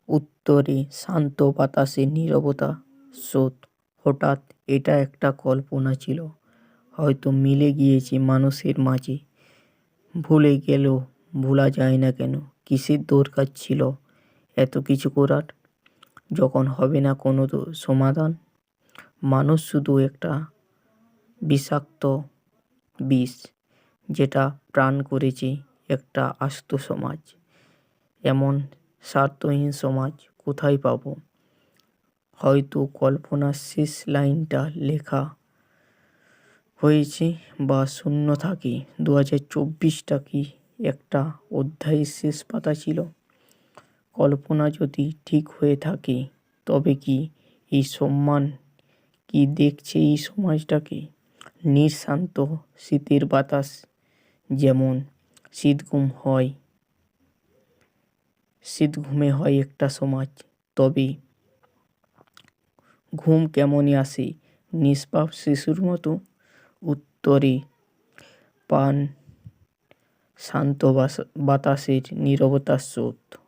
উত্তরে শান্ত বাতাসে নীরবতা স্রোত। হঠাৎ এটা একটা কল্পনা ছিল, হয়তো মিলে গিয়েছে মানুষের মাঝে। ভুলে গেলেও ভোলা যায় না কেন? কিসের দরকার ছিল এত কিছু করার, যখন হবে না কোনো সমাধান? মানুষ শুধু একটা বিষাক্ত বিষ, যেটা প্রাণ করেছে একটা আস্ত সমাজ। এমন স্বার্থহীন সমাজ কোথায় পাবো? হয়তো কল্পনার শেষ লাইনটা লেখা হয়েছে বা শূন্য থাকে। 2024টা কি একটা অধ্যায়ের শেষ পাতা ছিল? কল্পনা যদি ঠিক হয়ে থাকে, তবে কি এই সম্মান কি দেখছে এই সমাজটাকে? নিঃশান্ত শীতের বাতাস যেমন শীত ঘুমে হয় একটা সমাজ, তবে ঘুম কেমনই আসে নিষ্পাপ শিশুর মতো। উত্তরে পান শান্ত বাতাসের নীরবতার স্রোত।